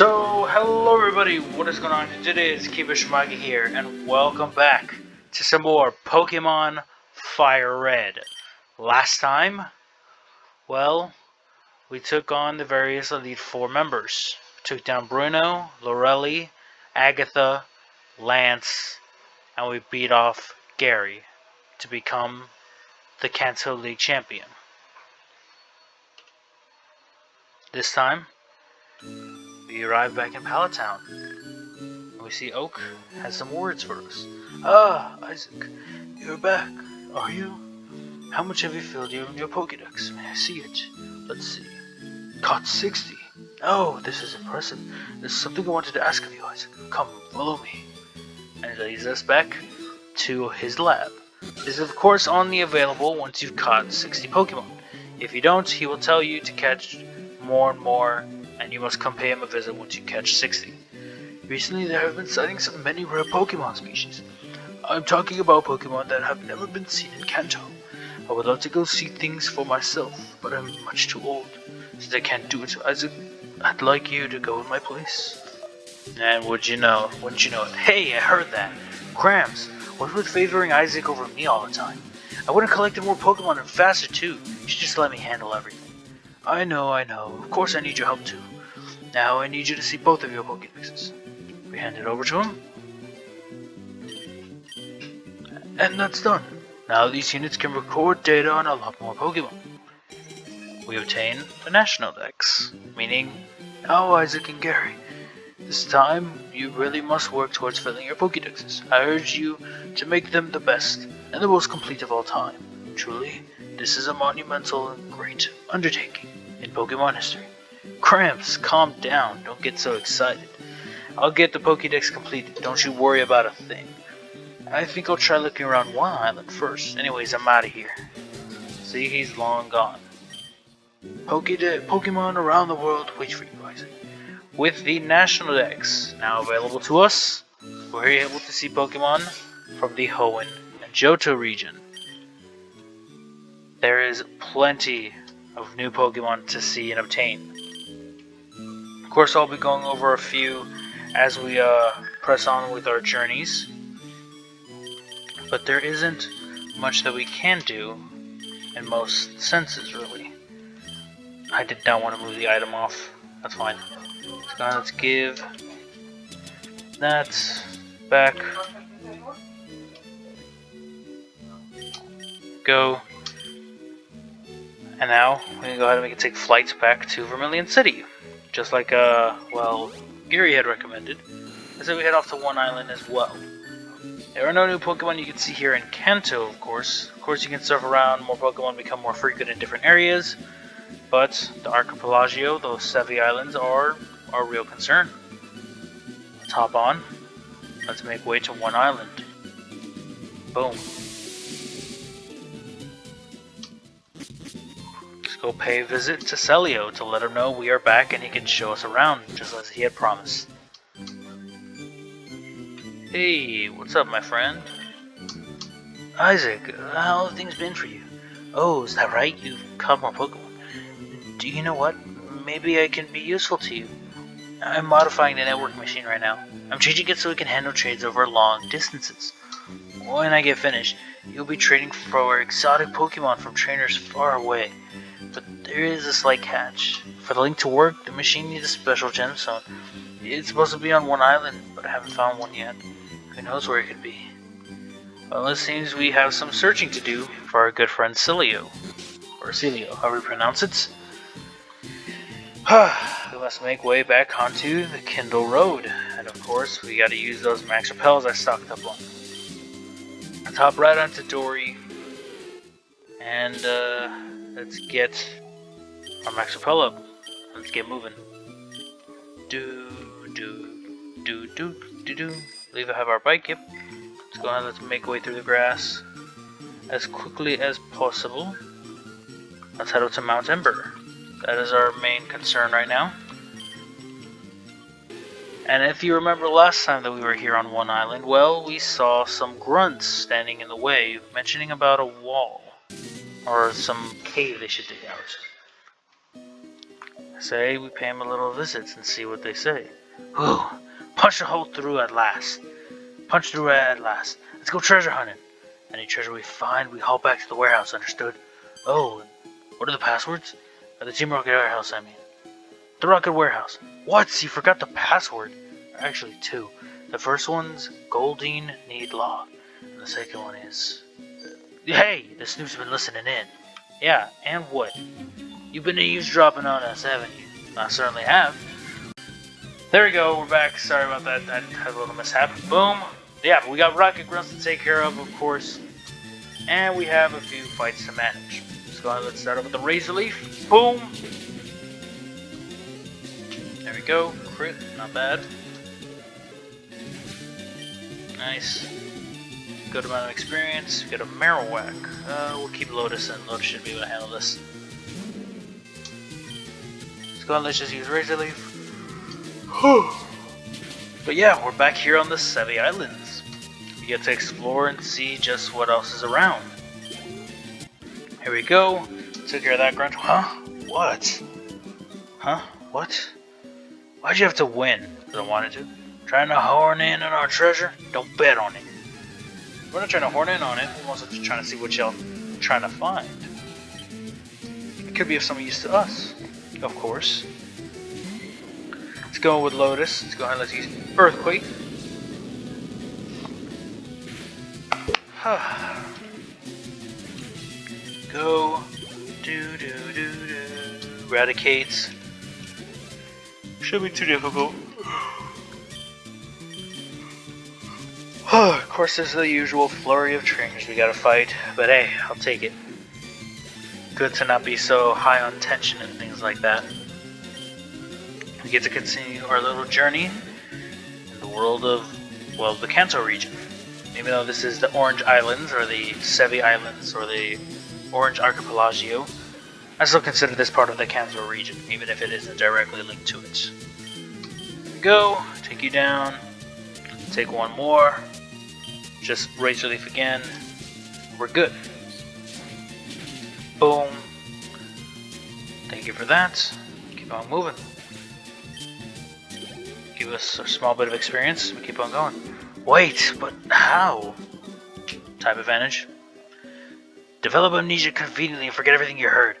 So, hello everybody, what is going on? Today is Keeper Shmagi here, and welcome back to some more Pokemon Fire Red. Last time, well, we took on the various Elite Four members. We took down Bruno, Lorelli, Agatha, Lance, and we beat off Gary to become the Kanto League champion. This time, we arrive back in Pallet Town. We see Oak has some words for us. Ah, Isaac, you're back, are you? How much have you filled in your Pokédex? May I see it? Let's see. Caught 60. Oh, this is impressive. There's something I wanted to ask of you, Isaac. Come, follow me. And he leads us back to his lab. This is of course only available once you've caught 60 Pokemon. If you don't, he will tell you to catch more and more, and you must come pay him a visit once you catch 60. Recently, there have been sightings of many rare Pokemon species. I'm talking about Pokemon that have never been seen in Kanto. I would love to go see things for myself, but I'm much too old. Since I can't do it, Isaac, I'd like you to go in my place. And wouldn't you know it? Hey, I heard that. Grams, what's with favoring Isaac over me all the time? I would have collected more Pokemon and faster too. You should just let me handle everything. I know. Of course I need your help too. Now I need you to see both of your Pokédexes. We hand it over to him. And that's done. Now these units can record data on a lot more Pokemon. We obtain the National Dex, meaning, now Isaac and Gary, this time you really must work towards filling your Pokédexes. I urge you to make them the best and the most complete of all time. Truly, this is a monumental and great undertaking in Pokemon history. Cramps, calm down, don't get so excited. I'll get the Pokédex completed, don't you worry about a thing. I think I'll try looking around one island first. Anyways, I'm out of here. See, he's long gone. Pokemon around the world wait for you, Isaac. With the National Dex now available to us, we're able to see Pokemon from the Hoenn and Johto region. There is plenty of new Pokemon to see and obtain. Of course, I'll be going over a few as we press on with our journeys. But there isn't much that we can do in most senses, really. I did not want to move the item off. That's fine. So let's give that back. Go. And now we can go ahead and we can take flights back to Vermilion City. Just like, Gary had recommended. I said we head off to one island as well. There are no new Pokemon you can see here in Kanto, of course. Of course, you can surf around, more Pokemon become more frequent in different areas. But the Archipelago, those Sevii Islands, are our real concern. Let's hop on. Let's make way to one island. Boom. Let's go pay a visit to Celio to let him know we are back and he can show us around, just as he had promised. Hey, what's up, my friend? Isaac, how have things been for you? Oh, is that right? You've caught more Pokemon. Do you know what? Maybe I can be useful to you. I'm modifying the network machine right now. I'm changing it so it can handle trades over long distances. When I get finished, you'll be trading for exotic Pokemon from trainers far away. But there is a slight catch. For the link to work, the machine needs a special gemstone. It's supposed to be on one island, but I haven't found one yet. Who knows where it could be? Well, it seems we have some searching to do for our good friend Celio. Or Celio, however you pronounce it. We must make way back onto the Kindle Road. And of course, we gotta use those max repels I stocked up on. Let's hop right onto Dory. And let's get our max repel up. Let's get moving. Do. I believe I have our bike, yep. Let's go ahead, let's make way through the grass as quickly as possible. Let's head up to Mount Ember. That is our main concern right now. And if you remember last time that we were here on one island, well, we saw some grunts standing in the way, mentioning about a wall. Or some cave they should dig out. Say we pay them a little visits and see what they say. Whew, punch a hole through at last. Punch through at last. Let's go treasure hunting. Any treasure we find, we haul back to the warehouse, understood? Oh, what are the passwords? The Team Rocket warehouse, I mean. The Rocket warehouse. What? You forgot the password? Actually, two. The first one's Goldine Need Law. And the second one is... Hey, the Snoop's been listening in. Yeah, and what? You've been eavesdropping on us, haven't you? I certainly have. There we go, we're back. Sorry about that. I had a little mishap. Boom. Yeah, but we got Rocket Grunts to take care of course. And we have a few fights to manage. So let's start off with the Razor Leaf. Boom. There we go. Crit, not bad. Nice. Good amount of experience. Get a Marowak. We'll keep Lotus, and Lotus should be able to handle this. Let's go ahead and let's just use Razor Leaf. But yeah, we're back here on the Sevii Islands. We get to explore and see just what else is around. Here we go. Took care of that grunt. Huh? What? Huh? What? Why'd you have to win? Because I wanted to. Trying to horn in on our treasure? Don't bet on it. We're not trying to horn in on it. We're also just trying to see what y'all trying to find. It could be of some use to us, of course. Let's go with Lotus. Let's go ahead and let's use Earthquake. Go. Do. Eradicates. Shouldn't be too difficult. Of course, there's the usual flurry of trainers we gotta fight, but hey, I'll take it. Good to not be so high on tension and things like that. We get to continue our little journey in the world of, well, the Kanto region. Even though this is the Orange Islands, or the Sevii Islands, or the Orange Archipelago, I still consider this part of the Kanto region, even if it isn't directly linked to it. There we go, take you down, take one more. Just Razor Leaf again. We're good. Boom. Thank you for that. Keep on moving. Give us a small bit of experience. We keep on going. Wait, but how? Type advantage. Develop amnesia conveniently and forget everything you heard.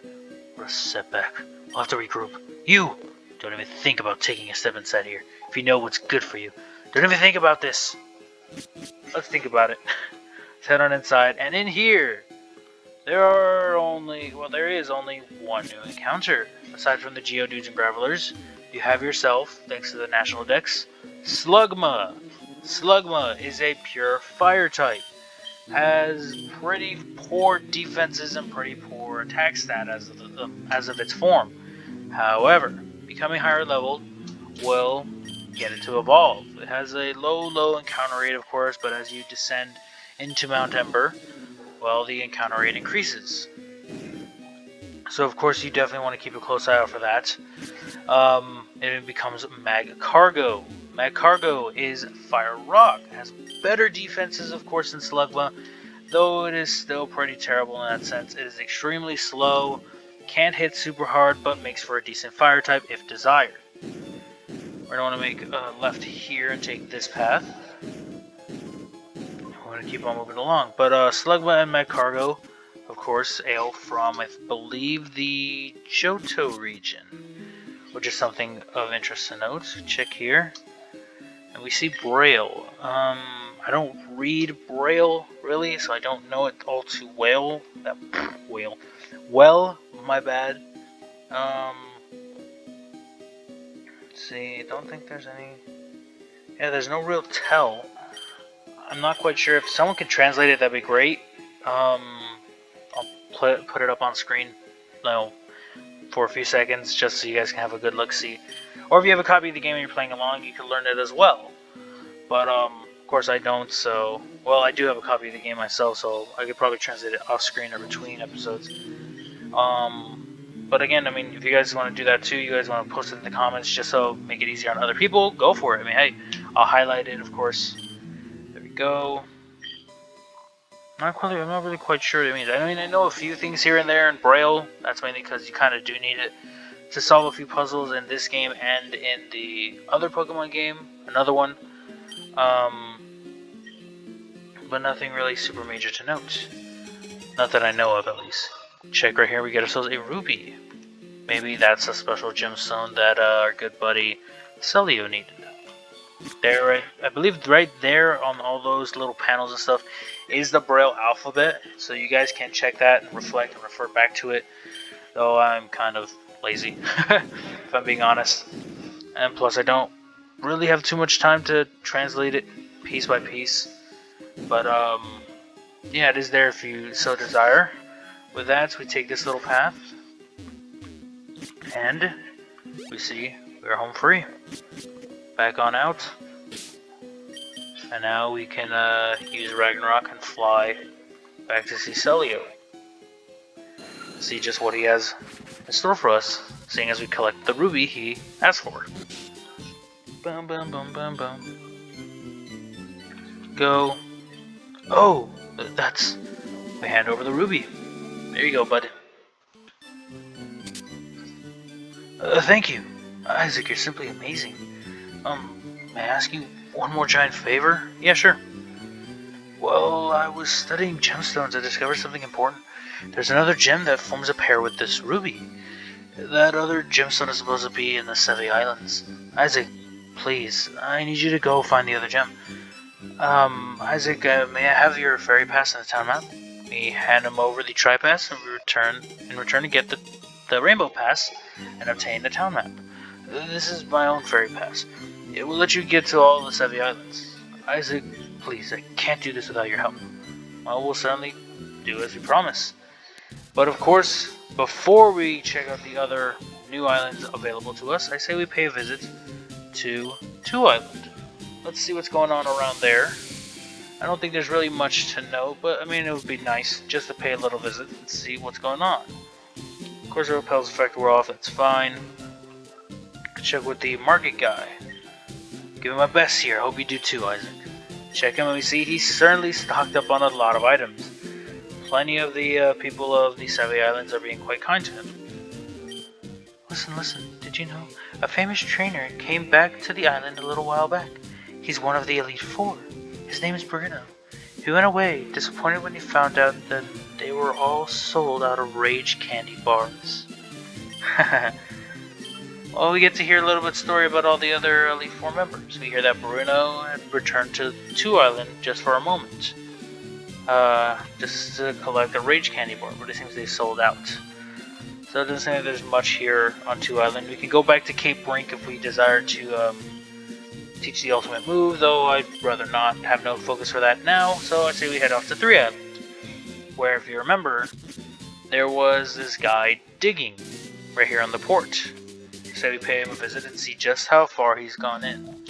What a setback. We'll have to regroup. You! Don't even think about taking a step inside here. If you know what's good for you. Don't even think about this. Let's think about it. Let's head on inside, and in here, there is only one new encounter. Aside from the Geodudes and Gravelers, you have yourself, thanks to the National Dex, Slugma. Slugma is a pure fire type. Has pretty poor defenses and pretty poor attack stat as of its form. However, becoming higher leveled will get it to evolve. It has a low encounter rate, of course, but as you descend into Mount Ember, well, the encounter rate increases. So, of course, you definitely want to keep a close eye out for that. It becomes Magcargo. Magcargo is Fire Rock. It has better defenses, of course, than Slugma, though it is still pretty terrible in that sense. It is extremely slow, can't hit super hard, but makes for a decent fire type if desired. We're going to make a left here and take this path. We're going to keep on moving along. But Slugma and Magcargo, of course, hail from, I believe, the Johto region, which is something of interest to note. Check here. And we see Braille. I don't read Braille, really, so I don't know it all too well. Well, my bad. See, I don't think there's any... Yeah, there's no real tell. I'm not quite sure. If someone can translate it, that'd be great. I'll put it up on screen, for a few seconds, just so you guys can have a good look-see. Or if you have a copy of the game and you're playing along, you can learn it as well. But, of course I don't, so... Well, I do have a copy of the game myself, so I could probably translate it off-screen or between episodes. But again, I mean, if you guys want to do that too, you guys want to post it in the comments just so make it easier on other people, go for it. I mean, hey, I'll highlight it, of course. There we go. I'm not really quite sure what it means. I mean, I know a few things here and there in Braille. That's mainly because you kind of do need it to solve a few puzzles in this game and in the other Pokemon game, another one. But nothing really super major to note. Not that I know of, at least. Check right here, we get ourselves a ruby. Maybe that's a special gemstone that our good buddy Celio needed. There, right, I believe right there on all those little panels and stuff is the Braille alphabet, so you guys can check that and reflect and refer back to it. Though I'm kind of lazy, if I'm being honest. And plus, I don't really have too much time to translate it piece by piece. But yeah, it is there if you so desire. With that, we take this little path, and we see we're home free. Back on out, and now we can use Ragnarok and fly back to see Celio. See just what he has in store for us, seeing as we collect the ruby he asked for. Boom, boom, boom, boom, boom. Go. Oh, that's... We hand over the ruby. There you go, bud. Thank you. Isaac, you're simply amazing. May I ask you one more giant favor? Yeah, sure. Well, I was studying gemstones. I discovered something important. There's another gem that forms a pair with this ruby. That other gemstone is supposed to be in the Sevii Islands. Isaac, please, I need you to go find the other gem. Isaac, may I have your ferry pass and the town map? We hand him over the tri-pass and we return to get the rainbow pass and obtain the town map. This is my own ferry pass. It will let you get to all the Sevii Islands. Isaac, please, I can't do this without your help. Well, we'll certainly do as we promise. But of course, before we check out the other new islands available to us, I say we pay a visit to Two Island. Let's see what's going on around there. I don't think there's really much to know, but I mean, it would be nice just to pay a little visit and see what's going on. Of course, the repels effect wore off, that's fine. Check with the market guy. Give him my best here, I hope you do too, Isaac. Check him and we see he's certainly stocked up on a lot of items. Plenty of the people of the Sevii Islands are being quite kind to him. Listen, did you know? A famous trainer came back to the island a little while back. He's one of the Elite Four. His name is Bruno. He went away, disappointed when he found out that they were all sold out of Rage candy bars. Well, we get to hear a little bit story about all the other Elite Four members. We hear that Bruno had returned to Two Island just for a moment. Just to collect a Rage candy bar, but it seems they sold out. So it doesn't seem like there's much here on Two Island. We can go back to Cape Brink if we desire to teach the ultimate move, though I'd rather not have no focus for that now, so I'd say we head off to Three Island, where, if you remember, there was this guy digging right here on the port. So we pay him a visit and see just how far he's gone in.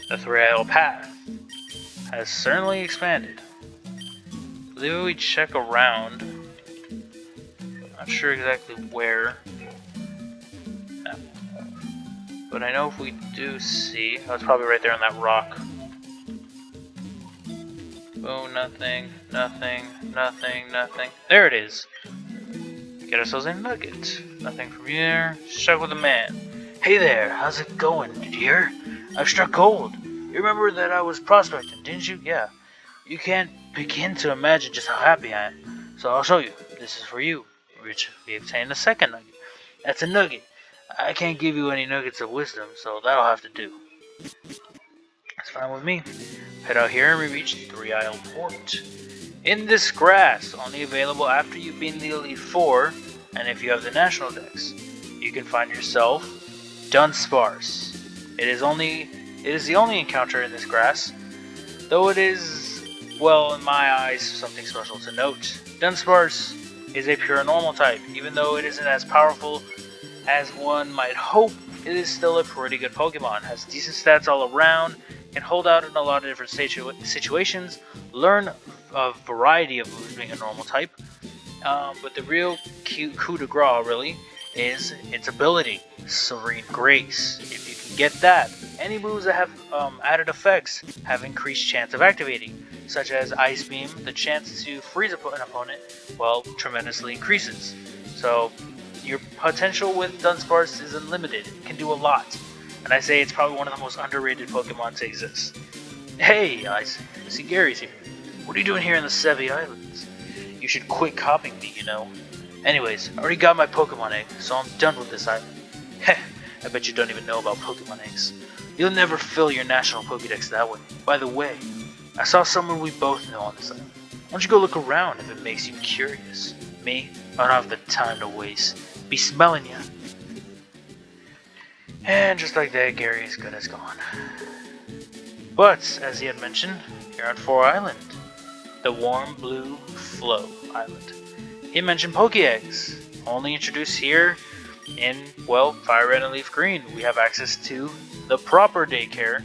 The Three Isle path has certainly expanded. I believe we check around. Not sure exactly where. But I know if we do see... Oh, it's probably right there on that rock. Oh, nothing. There it is. Get ourselves a nugget. Nothing from here. Struck with a man. Hey there, how's it going? Did you hear? I've struck gold. You remember that I was prospecting, didn't you? Yeah. You can't begin to imagine just how happy I am. So I'll show you. This is for you. We obtained a second nugget. That's a nugget. I can't give you any nuggets of wisdom, so that'll have to do. That's fine with me. Head out here and we reach Three Isle Port. In this grass, only available after you've been the Elite Four, and if you have the National Dex, you can find yourself Dunsparce. It is the only encounter in this grass, though it is, well, in my eyes, something special to note. Dunsparce is a pure normal type, even though it isn't as powerful as one might hope. It is still a pretty good Pokemon, has decent stats all around, can hold out in a lot of different situations, learn a variety of moves being a normal type, but the real coup de grace really is its ability, Serene Grace. If you can get that, any moves that have added effects have increased chance of activating, such as Ice Beam. The chance to freeze an opponent, well, tremendously increases. So Your potential with Dunsparce is unlimited. It can do a lot. And I say it's probably one of the most underrated Pokemon to exist. Hey, I see Gary's here. What are you doing here in the Sevii Islands? You should quit copying me, you know. Anyways, I already got my Pokemon egg, so I'm done with this island. Heh, I bet you don't even know about Pokemon eggs. You'll never fill your national Pokédex that way. By the way, I saw someone we both know on this island. Why don't you go look around if it makes you curious? Me? I don't have the time to waste. Be smelling ya. And just like that, Gary is good as gone. But, as he had mentioned, you're on 4 Island. The warm blue flow island. He mentioned Poké-Eggs. Only introduced here in, well, Fire Red and Leaf Green. We have access to the proper daycare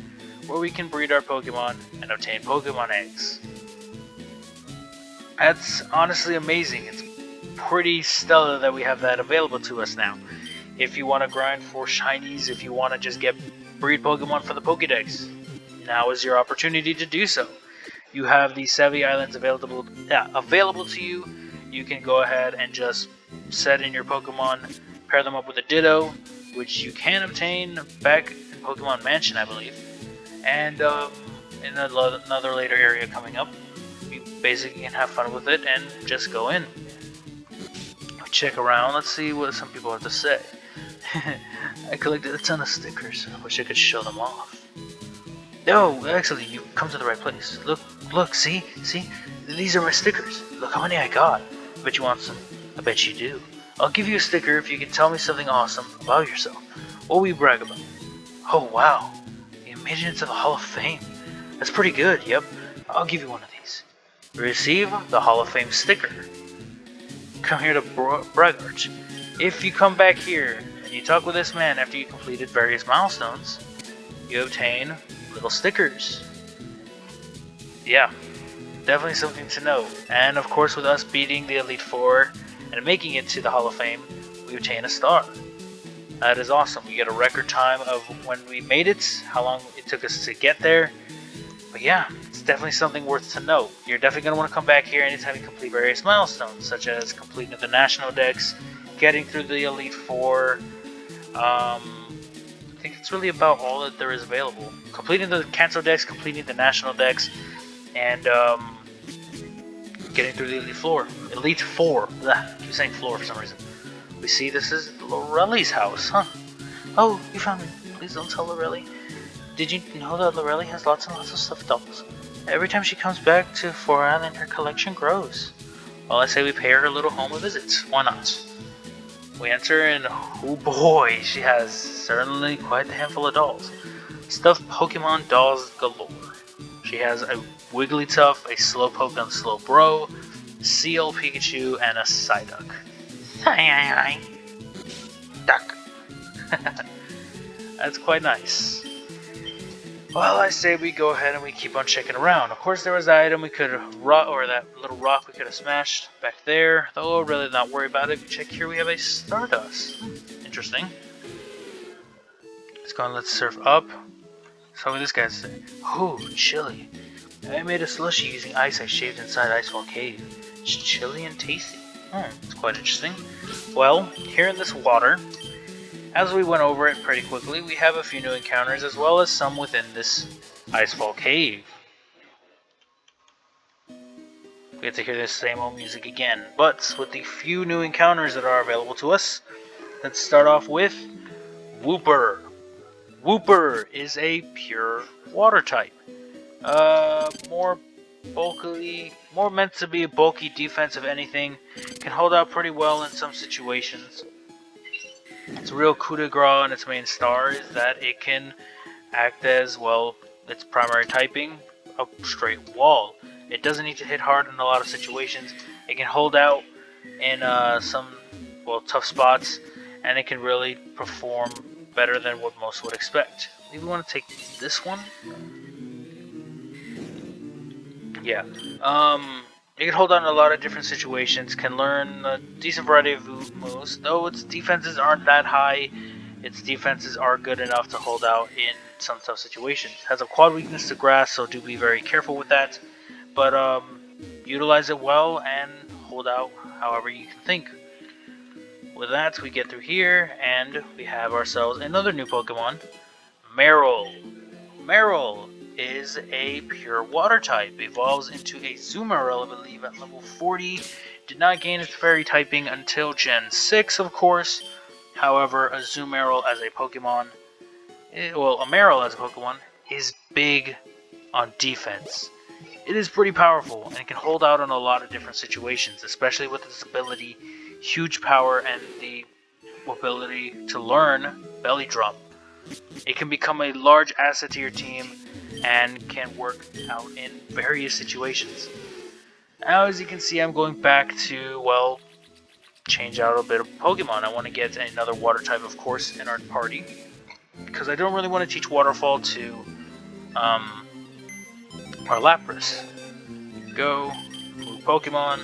where we can breed our Pokemon and obtain Pokemon eggs. That's honestly amazing. It's pretty stellar that we have that available to us now. If you want to grind for shinies, if you want to just get breed Pokemon for the Pokédex, now is your opportunity to do so. You have the Sevii Islands available to you. You can go ahead and just set in your Pokemon, pair them up with a Ditto, which you can obtain back in Pokemon Mansion, I believe. And in another later area coming up, you basically can have fun with it and just go in. Check around, let's see what some people have to say. I collected a ton of stickers. I wish I could show them off. No, actually, you come to the right place. Look, see? These are my stickers. Look how many I got. I bet you want some. I bet you do. I'll give you a sticker if you can tell me something awesome about yourself. What will you brag about? Oh, wow. You made it into the Hall of Fame. That's pretty good, yep. I'll give you one of these. Receive the Hall of Fame sticker. Come here to Braggart. If you come back here and you talk with this man after you completed various milestones, you obtain little stickers. Yeah, definitely something to know. And of course, with us beating the Elite Four and making it to the Hall of Fame, we obtain a star. That is awesome. We get a record time of when we made it, how long it took us to get there. But yeah, it's definitely something worth to note. You're definitely going to want to come back here anytime you complete various milestones, such as completing the National Dex, getting through the Elite Four. I think it's really about all that there is available. Completing the Kanto Dex, completing the National Dex, and getting through the Elite Four. Elite Four. I keep saying floor for some reason. We see this is Lorelli's house, huh? Oh, you found it. Please don't tell Lorelli. Did you know that Lorelli has lots and lots of stuffed dolls? Every time she comes back to 4 Island, her collection grows. Well, I say we pay her a little home visit. Why not? We enter and, oh boy, she has certainly quite a handful of dolls. Stuffed Pokemon dolls galore. She has a Wigglytuff, a Slowpoke and Slowbro, Seal Pikachu, and a Psyduck. Hi. Duck. That's quite nice. Well, I say we go ahead and we keep on checking around. Of course, there was that item we could or that little rock we could have smashed back there. Though really not worry about it. If you check here, we have a Stardust. Interesting. Let's go and let's surf up. So what this guy say? Oh, chilly. I made a slushy using ice I shaved inside Icefall Cave. It's chilly and tasty. It's quite interesting. Well, here in this water, as we went over it pretty quickly, we have a few new encounters as well as some within this Icefall Cave. We get to hear this same old music again, but with the few new encounters that are available to us, let's start off with Wooper. Wooper is a pure water type. More meant to be a bulky defense if anything, can hold out pretty well in some situations. Its real coup de grace and its main star is that it can act as, well, its primary typing, a straight wall. It doesn't need to hit hard in a lot of situations. It can hold out in some, well, tough spots, and it can really perform better than what most would expect. Maybe we want to take this one? Yeah. It can hold on in a lot of different situations, can learn a decent variety of moves, though its defenses aren't that high. Its defenses are good enough to hold out in some tough situations. It has a quad weakness to grass, so do be very careful with that. But utilize it well and hold out however you can think. With that, we get through here, and we have ourselves another new Pokemon, Meryl. Meryl is a pure water type, evolves into a Zoomerl, I believe, at level 40. Did not gain its fairy typing until Gen 6, of course. However, a Zoomerl as a Pokemon, a Meryl as a Pokemon, is big on defense. It is pretty powerful and can hold out in a lot of different situations, especially with its ability, huge power, and the ability to learn Belly Drum. It can become a large asset to your team and can work out in various situations. Now, as you can see, I'm going back to, well, change out a bit of Pokemon. I want to get another water type, of course, in our party, because I don't really want to teach Waterfall to our Lapras. Go, move Pokemon.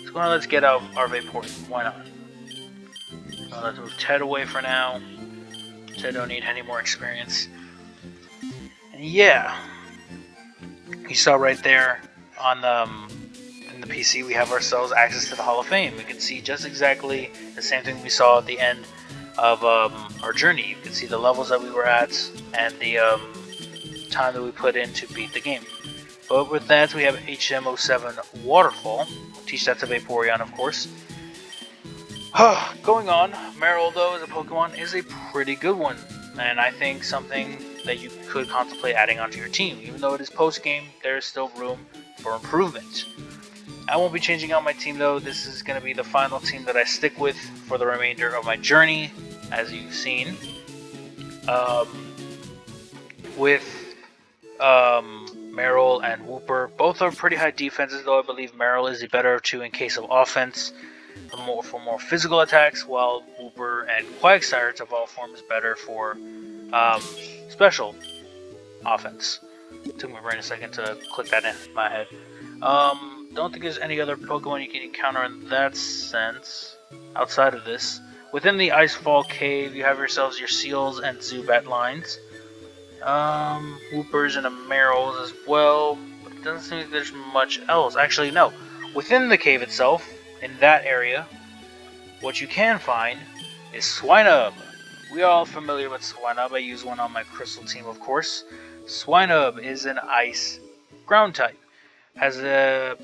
So let's get out our Vaporeon. Why not? Let's move Ted away for now. Ted don't need any more experience. And yeah, you saw right there on in the PC we have ourselves access to the Hall of Fame. We can see just exactly the same thing we saw at the end of our journey. You can see the levels that we were at and the time that we put in to beat the game. But with that, we have HM07 Waterfall. We'll teach that to Vaporeon, of course. Going on, Meryl, though, as a Pokemon, is a pretty good one, and I think something that you could contemplate adding onto your team. Even though it is post-game, there is still room for improvement. I won't be changing out my team, though. This is going to be the final team that I stick with for the remainder of my journey, as you've seen. With Meryl and Wooper, both are pretty high defenses, though I believe Meryl is the better of two in case of offense. For more physical attacks, while Wooper and Quagsire to evolve form is better for special offense. Took my brain a second to click that in my head. Don't think there's any other Pokemon you can encounter in that sense outside of this. Within the Icefall Cave, you have yourselves your Seals and Zubat lines. Woopers and Meryls as well, but it doesn't seem like there's much else. Actually, no. Within the cave itself, in that area, what you can find is Swinub. We are all familiar with Swinub. I use one on my Crystal team, of course. Swinub is an ice ground type. Has a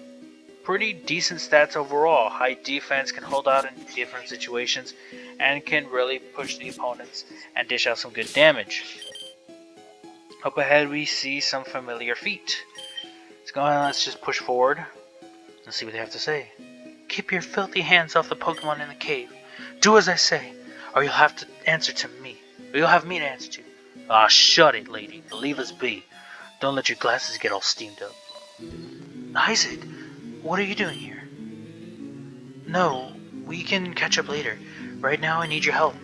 pretty decent stats overall. High defense, can hold out in different situations, and can really push the opponents and dish out some good damage. Up ahead we see some familiar feet. Let's just push forward and see what they have to say. Keep your filthy hands off the Pokemon in the cave. Do as I say, or you'll have to answer to me. Or you'll have me to answer to. Ah, shut it, lady. Leave us be. Don't let your glasses get all steamed up. Isaac, what are you doing here? No, we can catch up later. Right now I need your help.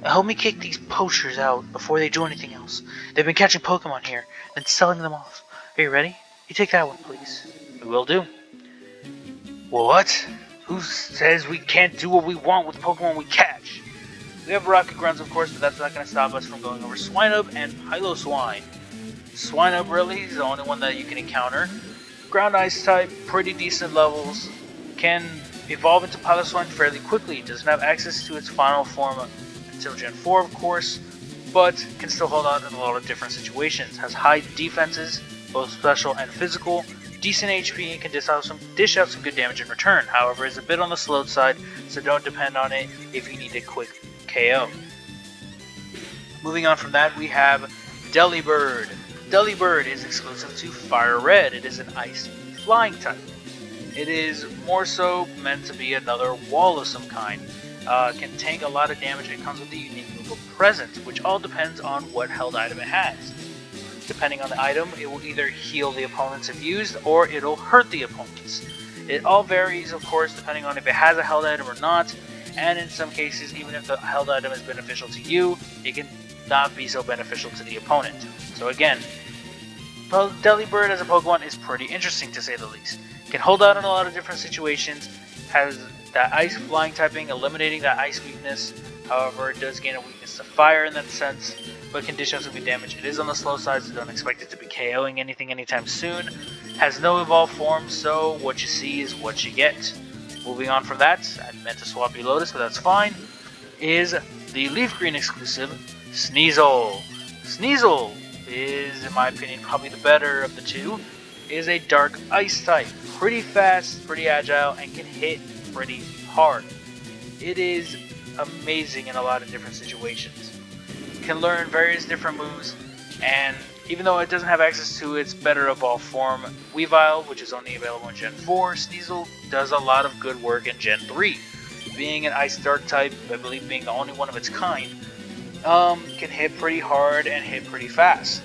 Help me kick these poachers out before they do anything else. They've been catching Pokemon here, then selling them off. Are you ready? You take that one, please. We will do. What? Who says we can't do what we want with Pokemon we catch? We have Rocket Grunts, of course, but that's not going to stop us from going over Swinub and Piloswine. Swinub really is the only one that you can encounter. Ground Ice type, pretty decent levels. Can evolve into Piloswine fairly quickly. Doesn't have access to its final form until Gen 4, of course, but can still hold out in a lot of different situations. Has high defenses, both special and physical. Decent HP and can dish out some good damage in return. However, is a bit on the slow side, so don't depend on it if you need a quick KO. Moving on from that, we have Delibird. Delibird is exclusive to Fire Red. It is an ice flying type. It is more so meant to be another wall of some kind. Can tank a lot of damage. It comes with a unique move of Presence, which all depends on what held item it has. Depending on the item, it will either heal the opponents if used, or it'll hurt the opponents. It all varies, of course, depending on if it has a held item or not, and in some cases, even if the held item is beneficial to you, it can not be so beneficial to the opponent. So again, Delibird as a Pokemon is pretty interesting to say the least. Can hold out in a lot of different situations, has that ice flying typing, eliminating that ice weakness. However, it does gain a weakness to fire in that sense, but can dish out some good damage. It is on the slow side, so don't expect it to be KOing anything anytime soon. Has no evolved form, so what you see is what you get. moving on from that, I meant to swap you Lotus, but that's fine, is the Leaf Green exclusive, Sneasel. Sneasel is, in my opinion, probably the better of the two. Is a Dark Ice type. Pretty fast, pretty agile, and can hit pretty hard. It is amazing in a lot of different situations. It can learn various different moves, and even though it doesn't have access to its better evolved form, Weavile, which is only available in Gen 4, Sneasel does a lot of good work in Gen 3. Being an Ice Dark type, I believe being the only one of its kind, can hit pretty hard and hit pretty fast.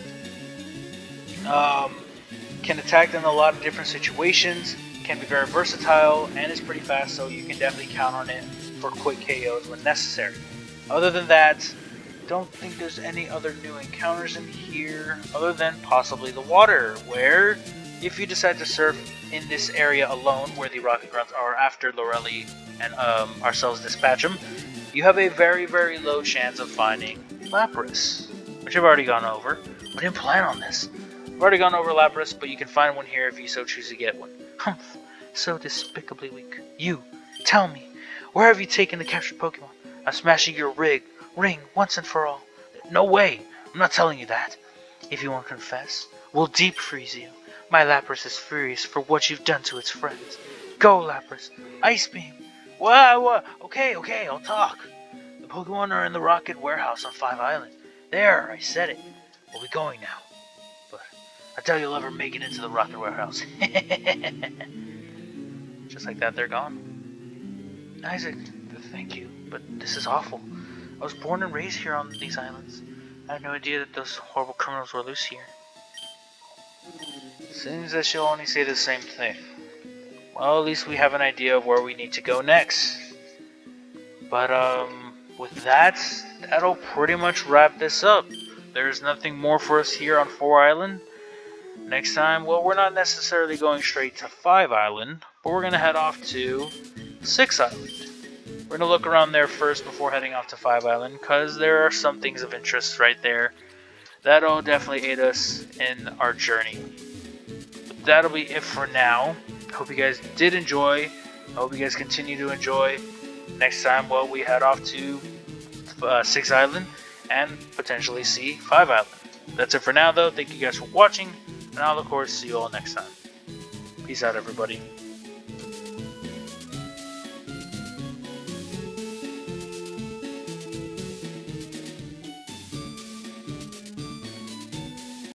Can attack in a lot of different situations, can be very versatile, and is pretty fast, so you can definitely count on it for quick KOs when necessary. Other than that, don't think there's any other new encounters in here, other than possibly the water, where if you decide to surf in this area alone, where the Rocket Grunts are after Lorelli and ourselves dispatch them, you have a very, very low chance of finding Lapras, which I've already gone over. I didn't plan on this. I've already gone over Lapras, but you can find one here if you so choose to get one. Humph, so despicably weak. You, tell me, where have you taken the captured Pokemon? I'm smashing your ring once and for all. No way, I'm not telling you that. If you won't confess, we'll deep freeze you. My Lapras is furious for what you've done to its friends. Go, Lapras, Ice Beam. What? Okay, I'll talk. The Pokemon are in the Rocket Warehouse on 5 Island. There, I said it. We'll be going now. But I doubt you'll ever make it into the Rocket Warehouse. Just like that, they're gone. Isaac, thank you, but this is awful. I was born and raised here on these islands. I had no idea that those horrible criminals were loose here. Seems that she'll only say the same thing. Well, at least we have an idea of where we need to go next. But, with that, that'll pretty much wrap this up. There's nothing more for us here on 4 Island. Next time, well, we're not necessarily going straight to 5 Island, but we're going to head off to 6 Island. We're going to look around there first before heading off to 5 Island, because there are some things of interest right there that'll definitely aid us in our journey. But that'll be it for now. I hope you guys did enjoy. I hope you guys continue to enjoy. Next time, well, we head off to 6 Island and potentially see 5 Island. That's it for now, though. Thank you guys for watching, and I'll, of course, see you all next time. Peace out, everybody.